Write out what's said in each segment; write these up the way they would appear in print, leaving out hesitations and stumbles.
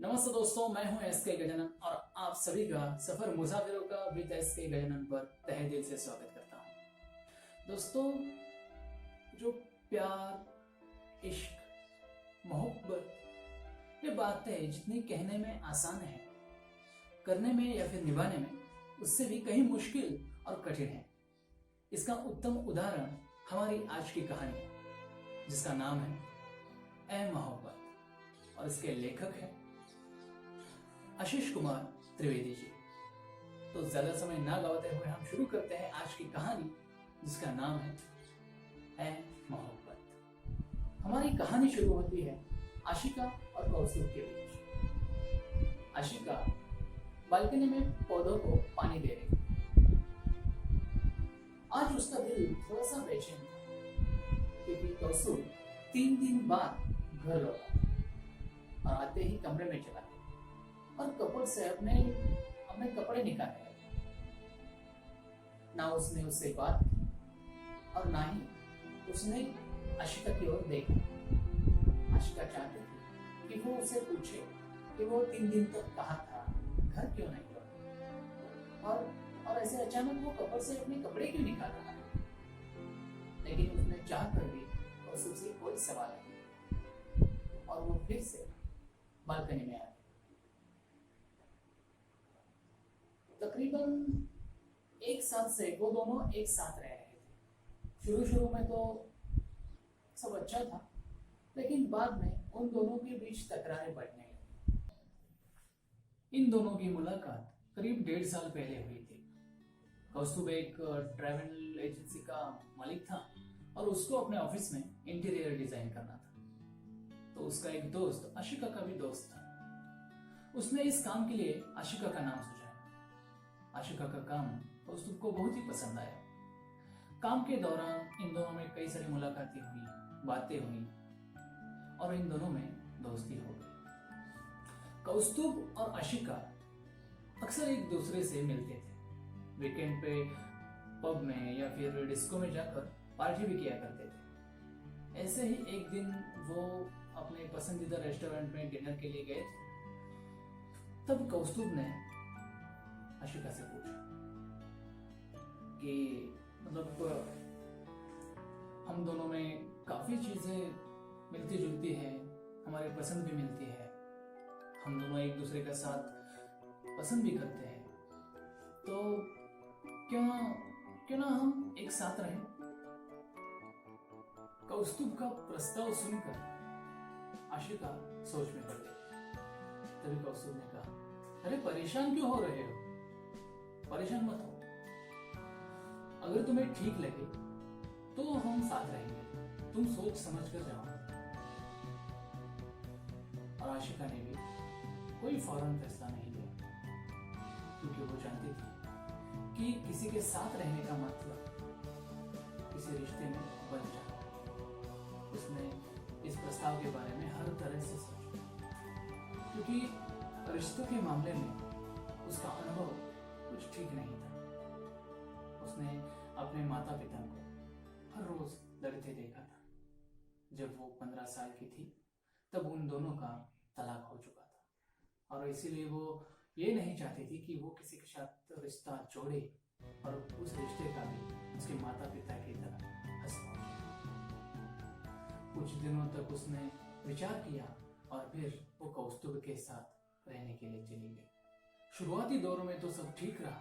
नमस्ते दोस्तों, मैं हूं एसके गजानन और आप सभी का सफर मुसाफिरों का विद एसके गजानन पर तहे दिल से स्वागत करता हूं। दोस्तों, जो प्यार, इश्क, मोहब्बत, ये बातें जितनी कहने में आसान है, करने में या फिर निभाने में उससे भी कहीं मुश्किल और कठिन है। इसका उत्तम उदाहरण हमारी आज की कहानी है, जिसका नाम है ए मोहब्बत, और इसके लेखक हैं आशीष कुमार त्रिवेदी जी। तो ज्यादा समय ना गवाते हुए हम शुरू करते हैं आज की कहानी, जिसका नाम है ए मोहब्बत। हमारी कहानी शुरू होती है आशिका और कौस्तुभ के बीच। आशिका बालकनी में पौधों को पानी दे रही थी। आज उसका दिल थोड़ा सा बेचैन था, क्योंकि कौस्तुभ 3 दिन बाद घर लौटा और आते ही कमरे में चला गया और कपड़ से अपने कपड़े निकाले। ना उसने उससे बात की और ना ही उसने आशिका की ओर देखा। आशिका चाहती थी कि वो उसे पूछे कि वो 3 दिन तक कहाँ था, घर क्यों नहीं लौटा, और ऐसे अचानक वो कपड़ से अपने कपड़े क्यों निकाल रहा है। लेकिन उसने चाह कर भी उससे कोई सवाल नहीं, और वो फिर से बालकनी में आ गई। तकरीबन 1 साल से वो दोनों एक साथ रह रहे थे। शुरू में तो सब अच्छा था, लेकिन बाद में उन दोनों के बीच तकरारें बढ़ने लगी। इन दोनों की मुलाकात करीब 1.5 साल पहले हुई थी। कौस्तुभ एक ट्रैवल एजेंसी का मालिक था और उसको अपने ऑफिस में इंटीरियर डिजाइन करना था। तो उसका एक दोस्त आशिका का भी दोस्त था। उसने इस काम के लिए आशिका का नाम सुझाया। आशिका का काम कौस्तुभ को बहुत ही पसंद आया। काम के दौरान इन दोनों में कई सारी मुलाकातें हुई, बातें हुई और इन दोनों में दोस्ती हो गई। कौस्तुभ और आशिका अक्सर एक दूसरे से मिलते थे। वीकेंड पे पब में या फिर डिस्को में जाकर पार्टी भी किया करते थे। ऐसे ही एक दिन वो अपने पसंदीदा रेस्टोरेंट में डिनर के लिए गए थे। तब कौस्तुभ ने आशिका से पूछा कि हम दोनों में काफी चीजें मिलती जुलती है, हमारे पसंद भी मिलती है, हम दोनों एक दूसरे का साथ पसंद भी करते हैं, तो क्यों ना हम एक साथ रहें। कौस्तुभ का प्रस्ताव सुनकर आशिका सोच में पड़ गई। तभी कौस्तुभ ने कहा, अरे परेशान क्यों हो रहे हो, परेशान मत हो। अगर तुम्हें ठीक लगे तो हम साथ रहेंगे, तुम सोच समझ कर जाओ। और आशिका ने भी कोई फौरन फैसला नहीं लिया, क्योंकि वो जानती थी कि किसी के साथ रहने का मतलब किसी रिश्ते में बन जाना। उसने इस प्रस्ताव के बारे में हर तरह से सोचा, क्योंकि रिश्तों के मामले में उसका अनुभव कुछ ठीक नहीं था। उसने अपने माता पिता को हर रोज लड़ते देखा था। जब वो 15 साल की थी तब उन दोनों का तलाक हो चुका था, और इसीलिए वो ये नहीं चाहती थी कि वो किसी के साथ रिश्ता जोड़े और उस रिश्ते का भी उसके माता पिता की तरह हंसना। कुछ दिनों तक उसने विचार किया और फिर वो कौस्तुभ के साथ रहने के लिए चली गई। शुरुआती दौर में तो सब ठीक रहा,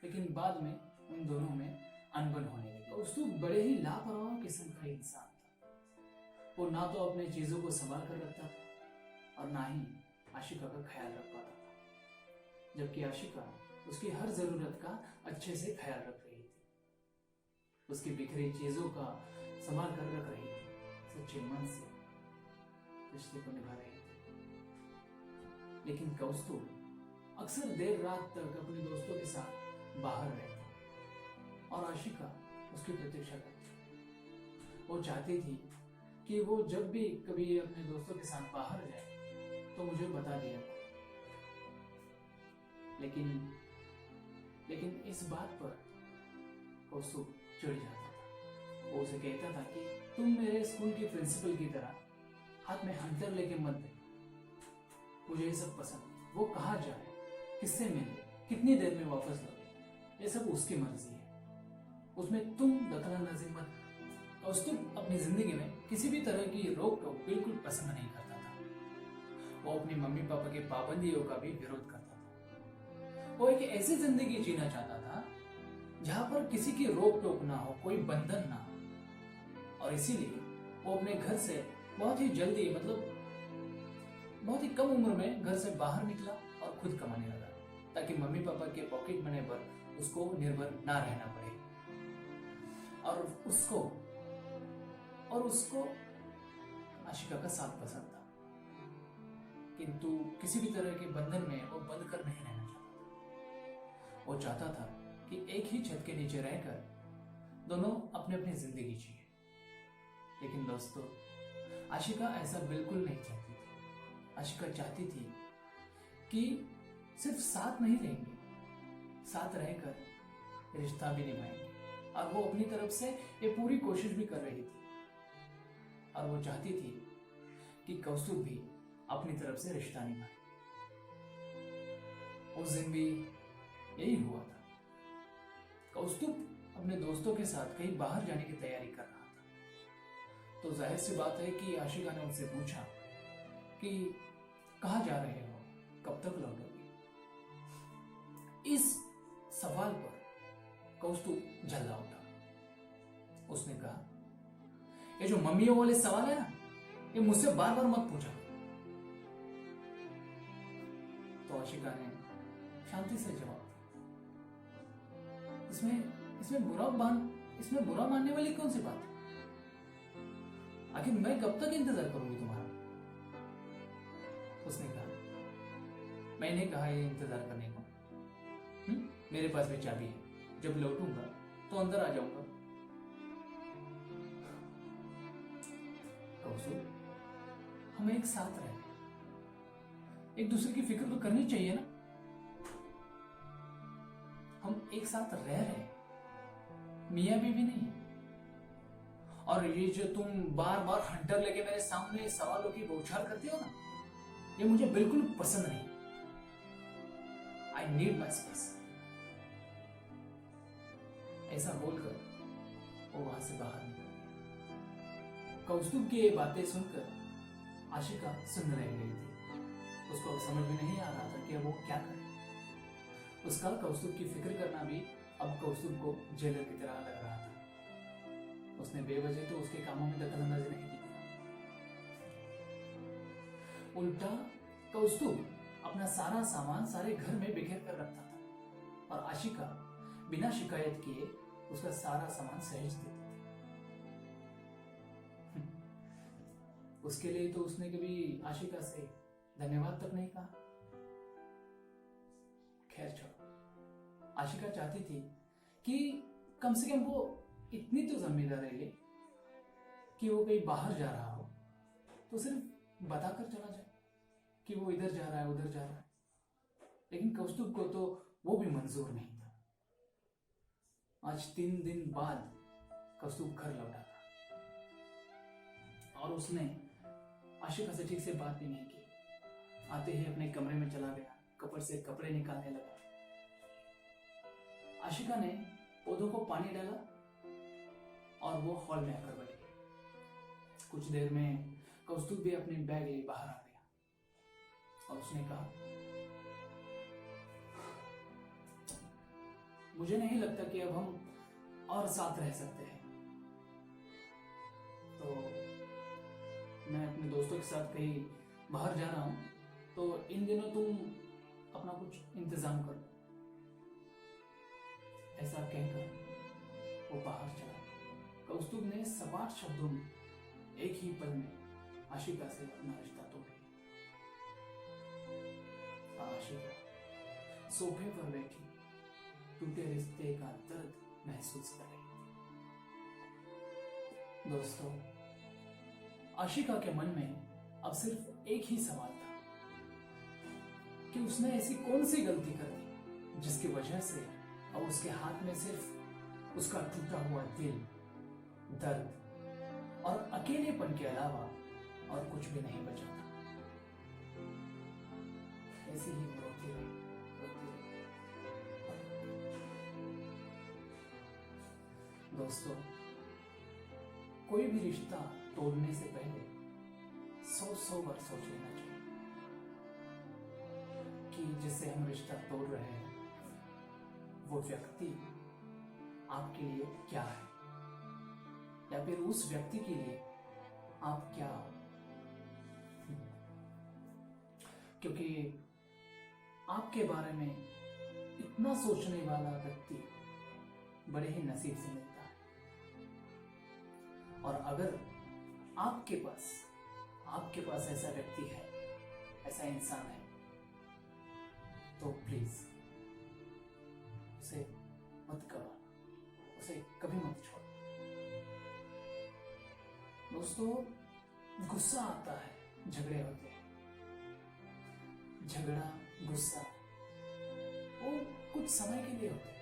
लेकिन बाद में उन दोनों में अनबन होने लगी। कौस्तुभ बड़े ही लापरवाह किस्म का इंसान था। वो ना तो अपने चीजों को संभाल कर रखता था और ना ही आशिका का ख्याल रख पाता था, जबकि आशिका उसकी हर जरूरत का अच्छे से ख्याल रख रही थी। उसकी बिखरी चीजों का संभाल कर रख रही थी, सच्चे मन से रिश्ते को निभा रही थी। लेकिन कौस्तुभ अक्सर देर रात तक अपने दोस्तों के साथ बाहर रहता और आशिका उसकी प्रतीक्षा करती। वो चाहती थी कि वो जब भी कभी अपने दोस्तों के साथ बाहर जाए तो मुझे बता दिया। लेकिन इस बात पर कौस्तुभ चिढ़ जाता था। वो उसे कहता था कि तुम मेरे स्कूल के प्रिंसिपल की तरह हाथ में हंटर लेके मत दे। मुझे ये सब पसंद नहीं। वो कहाँ जाए, किससे मिले, कितनी देर में वापस लौटे, ये सब उसकी मर्जी है, उसमें तुम दखलंदाजी मत। कौस्तुभ अपनी जिंदगी में किसी भी तरह की रोक टोक बिल्कुल पसंद नहीं करता था। वो अपनी मम्मी पापा के पाबंदियों का भी विरोध करता था। वो एक ऐसी जिंदगी जीना चाहता था जहां पर किसी की रोक टोक ना हो, कोई बंधन ना हो। और इसीलिए वो अपने घर से बहुत ही जल्दी, मतलब बहुत ही कम उम्र में घर से बाहर निकला और खुद कमाने लगा, ताकि मम्मी पापा के पॉकेट मनी पर उसको निर्भर ना रहना पड़े। और उसको आशिका का साथ पसंद था, किंतु किसी भी तरह के बंधन में वो बंद कर नहीं रहना चाहता। वो चाहता था कि एक ही छत के नीचे रहकर दोनों अपनी अपनी जिंदगी जिए। लेकिन दोस्तों, आशिका ऐसा बिल्कुल नहीं चाहती थी। आशिका चाहती थी कि सिर्फ साथ नहीं रहेंगे, साथ रहकर रिश्ता भी निभाएंगे। और वो अपनी तरफ से ये पूरी कोशिश भी कर रही थी। और वो चाहती थी कि कौस्तुभ भी अपनी तरफ से रिश्ता निभाए। उस दिन भी यही हुआ था। कौस्तुभ अपने दोस्तों के साथ कहीं बाहर जाने की तैयारी कर रहा था। तो जाहिर सी बात है कि आशिका ने उससे पूछा कि कहाँ जा रहे हो, कब तक लौटोगे। इस सवाल पर कौस्तुभ झल्ला उठा। उसने कहा, ये जो मम्मियों वाले सवाल है ना, ये मुझसे बार बार मत पूछा। तो आशिका ने शांति से जवाब दिया, इसमें बुरा मानने वाली कौन सी बात है? आखिर मैं कब तक इंतजार करूंगी तुम्हारा? उसने कहा, मैंने कहा ये इंतजार करने को। मेरे पास भी चाबी है, जब लौटूंगा तो अंदर आ जाऊंगा। कौस्तुभ, हम एक साथ रहे, एक दूसरे की फिक्र तो करनी चाहिए ना। हम एक साथ रह रहे, मियां बीवी नहीं है। और ये जो तुम बार बार हंटर लेके मेरे सामने सवालों की बौछार करते हो ना, ये मुझे बिल्कुल पसंद नहीं। I need my space. ऐसा बोलकर वो वहां से बाहर निकल गया। कौस्तुभ की ये बातें सुनकर आशिका सुन रह गई थी। उसको अब समझ में नहीं आ रहा था कि अब वो क्या करे। उसका कौस्तुभ की फिक्र करना भी अब कौस्तुभ को जेलर की तरह लग रहा था। उसने बेवजह तो उसके कामों में दखलंदाजी नहीं की। उल्टा कौस्तुभ अपना सारा सामान सारे घर में बिखेर कर रखता था और आशिका बिना शिकायत किए उसका सारा सामान सहेज देती थी। उसके लिए तो उसने कभी आशिका से धन्यवाद तक नहीं कहा। खैर छोड़ो, आशिका चाहती थी कि कम से कम वो इतनी तो जिम्मेदारी ले कि वो कहीं बाहर जा रहा हो तो सिर्फ बताकर चला जाए कि वो इधर जा रहा है, उधर जा रहा है। लेकिन कौस्तुभ को तो वो भी मंजूर नहीं था। आज 3 दिन बाद कौस्तुभ घर लौटा था और उसने आशिका से ठीक से बात भी नहीं की। आते ही अपने कमरे में चला गया, कपड़ से कपड़े निकालने लगा। आशिका ने पौधों को पानी डाला और वो हॉल में आकर बैठ गई। कुछ देर में कौस्तुभ भी अपनी बैग लिए बाहर आ गया और उसने कहा, मुझे नहीं लगता कि अब हम और साथ रह सकते हैं, तो मैं अपने दोस्तों के साथ कहीं बाहर जा रहा हूं, तो इन दिनों तुम अपना कुछ इंतजाम करो। ऐसा कहकर वो बाहर चला। कौस्तुभ ने सपाट शब्दों में एक ही पल में आशिका से अपना रिश्ता तोड़ दिया। आशिका सोफे पर बैठी टूटे रिश्ते का दर्द महसूस कर रही थी। दोस्तों, आशिका के मन में अब सिर्फ एक ही सवाल था कि उसने ऐसी कौन सी गलती कर दी जिसकी वजह से अब उसके हाथ में सिर्फ उसका टूटा हुआ दिल, दर्द और अकेलेपन के अलावा और कुछ भी नहीं बचा था। ऐसी ही वो रोती रही। दोस्तों, कोई भी रिश्ता तोड़ने से पहले 100 बार सोच लेना चाहिए कि जिससे हम रिश्ता तोड़ रहे हैं वो व्यक्ति आपके लिए क्या है, या फिर उस व्यक्ति के लिए आप क्या हो। क्योंकि आपके बारे में इतना सोचने वाला व्यक्ति बड़े ही नसीब से मिलता है। और अगर आपके पास ऐसा व्यक्ति है, ऐसा इंसान है, तो प्लीज उसे मत गवाना, उसे कभी मत छोड़ो। दोस्तों, गुस्सा आता है, झगड़े होते हैं, झगड़ा गुस्सा वो कुछ समय के लिए होते हैं,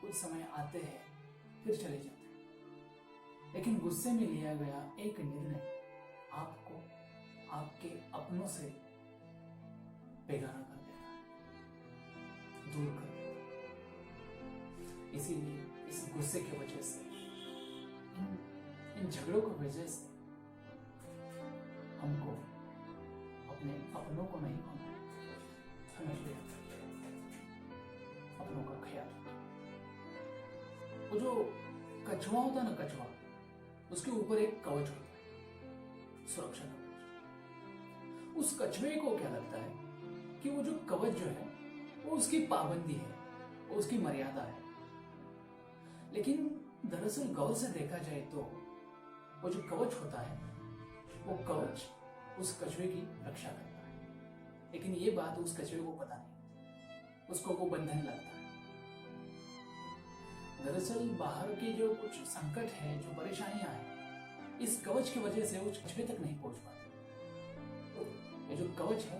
कुछ समय आते हैं फिर चले जाते हैं। लेकिन गुस्से में लिया गया एक निर्णय आपको आपके अपनों से बेगाना कर देता है, दूर कर देता है। इसीलिए इस गुस्से की वजह से, इन झगड़ों की वजह से हमको अपने अपनों को नहीं खोना, हमें अपनों का ख्याल। वो जो कछुआ होता है ना, कछुआ, उसके ऊपर एक कवच होता है, सुरक्षा कवच। उस कछुए को क्या लगता है कि वो जो कवच जो है वो उसकी पाबंदी है, वो उसकी मर्यादा है। लेकिन दरअसल गौर से देखा जाए तो वो जो कवच होता है, वो कवच उस कछुए की रक्षा करता है। लेकिन ये बात उस कछुए को पता नहीं, उसको वो बंधन लगता है। दरअसल बाहर के जो कुछ संकट है, जो परेशानियां हैं, इस कवच की वजह से उस कछुए तक नहीं पहुंच पाते। ये जो कवच है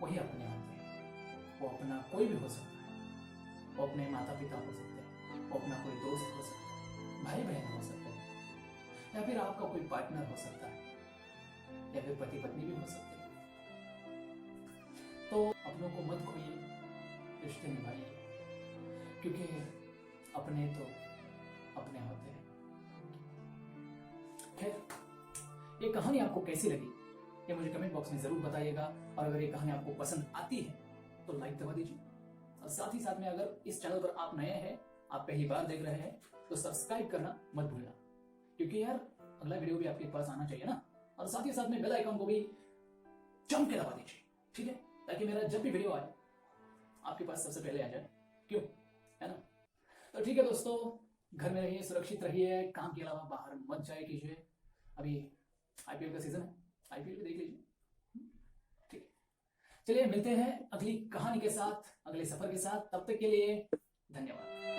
वही अपने आते हैं। वो अपना कोई भी हो सकता है, वो अपने माता पिता हो सकते हैं, वो अपना कोई दोस्त हो सकता है, भाई बहन हो सकते हैं, या फिर आपका कोई पार्टनर हो सकता है, या फिर पति पत्नी भी हो सकते हैं। तो अपनों को मत खोइए, रिश्ते निभाइए, क्योंकि अपने तो अपने होते हैं। खैर, ये कहानी आपको कैसी लगी ये मुझे कमेंट बॉक्स में जरूर बताइएगा। और अगर ये कहानी आपको पसंद आती है तो लाइक दबा दीजिए। और साथ ही साथ में अगर इस चैनल पर आप नए हैं, आप पहली बार देख रहे हैं, तो सब्सक्राइब करना मत भूलना, क्योंकि यार अगला वीडियो भी आपके पास आना चाहिए ना। और साथ ही साथ में बेल आइकन को भी जम के दबा दीजिए, ठीक है, ताकि मेरा जब भी वीडियो आए आपके पास सबसे पहले आ जाए। क्यों, है ना? तो ठीक है दोस्तों, घर में रहिए, सुरक्षित रहिए, काम के अलावा बाहर मत जाए कीजिए। अभी आईपीएल का सीजन है, आईपीएल भी देख लीजिए, ठीक है। चलिए मिलते हैं अगली कहानी के साथ, अगले सफर के साथ। तब तक के लिए धन्यवाद।